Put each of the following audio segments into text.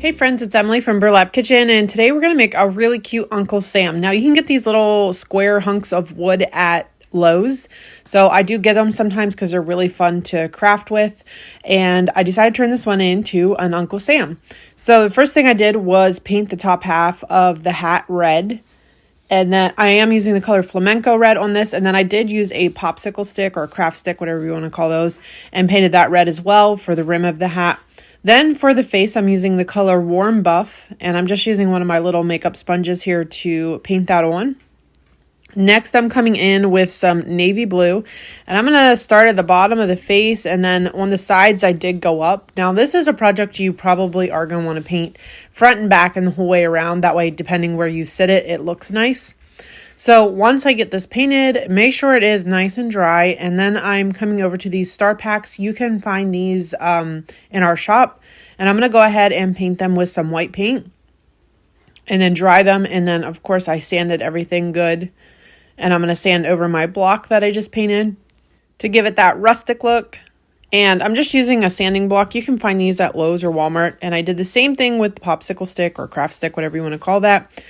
Hey friends, it's Emily from Burlap Kitchen, and today we're going to make a really cute Uncle Sam. Now you can get these little square hunks of wood at Lowe's. So I do get them sometimes because they're really fun to craft with. And I decided to turn this one into an Uncle Sam. So the first thing I did was paint the top half of the hat red. And then I am using the color flamenco red on this. And then I did use a popsicle stick or a craft stick, whatever you want to call those, and painted that red as well for the rim of the hat. Then for the face, I'm using the color Warm Buff, and I'm just using one of my little makeup sponges here to paint that on. Next, I'm coming in with some navy blue, and I'm going to start at the bottom of the face, and then on the sides, I did go up. Now, this is a project you probably are going to want to paint front and back and the whole way around. That way, depending where you sit it, it looks nice. So once I get this painted, make sure it is nice and dry, and then I'm coming over to these star packs. You can find these in our shop, and I'm going to go ahead and paint them with some white paint and then dry them, and then of course I sanded everything good, and I'm going to sand over my block that I just painted to give it that rustic look. And I'm just using a sanding block. You can find these at Lowe's or Walmart, and I did the same thing with the popsicle stick or craft stick, whatever you want to call that.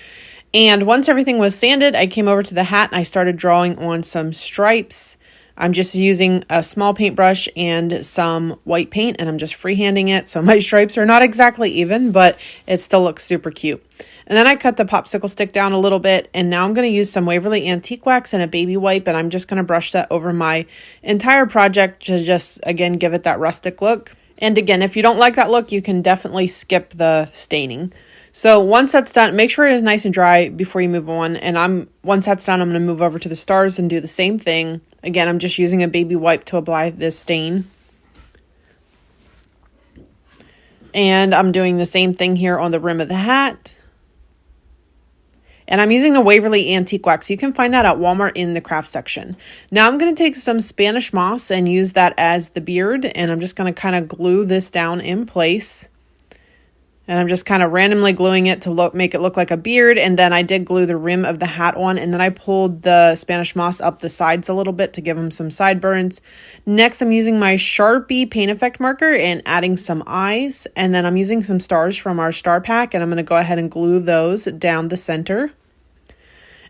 And once everything was sanded, I came over to the hat and I started drawing on some stripes. I'm just using a small paintbrush and some white paint, and I'm just freehanding it. So my stripes are not exactly even, but it still looks super cute. And then I cut the popsicle stick down a little bit, and now I'm going to use some Waverly Antique Wax and a baby wipe, and I'm just going to brush that over my entire project to just, again, give it that rustic look. And again, if you don't like that look, you can definitely skip the staining. So once that's done, make sure it is nice and dry before you move on. And once that's done, I'm going to move over to the stars and do the same thing. Again, I'm just using a baby wipe to apply this stain. And I'm doing the same thing here on the rim of the hat. And I'm using the Waverly Antique Wax. You can find that at Walmart in the craft section. Now I'm going to take some Spanish moss and use that as the beard. And I'm just going to kind of glue this down in place. And I'm just kind of randomly gluing it to make it look like a beard. And then I did glue the rim of the hat on. And then I pulled the Spanish moss up the sides a little bit to give them some sideburns. Next, I'm using my Sharpie paint effect marker and adding some eyes. And then I'm using some stars from our star pack. And I'm going to go ahead and glue those down the center.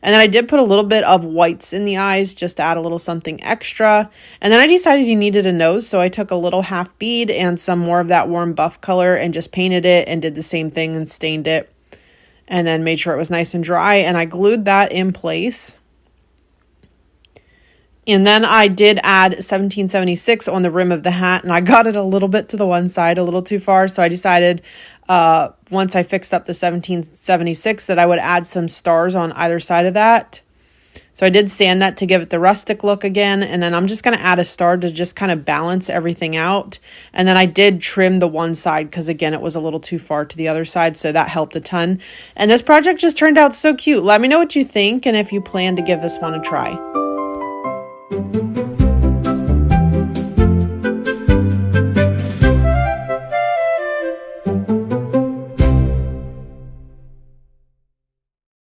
And then I did put a little bit of whites in the eyes just to add a little something extra. And then I decided you needed a nose, so I took a little half bead and some more of that warm buff color and just painted it and did the same thing and stained it. And then made sure it was nice and dry, and I glued that in place. And then I did add 1776 on the rim of the hat, and I got it a little bit to the one side, a little too far. So I decided once I fixed up the 1776 that I would add some stars on either side of that. So I did sand that to give it the rustic look again. And then I'm just going to add a star to just kind of balance everything out. And then I did trim the one side because, again, it was a little too far to the other side. So that helped a ton. And this project just turned out so cute. Let me know what you think and if you plan to give this one a try.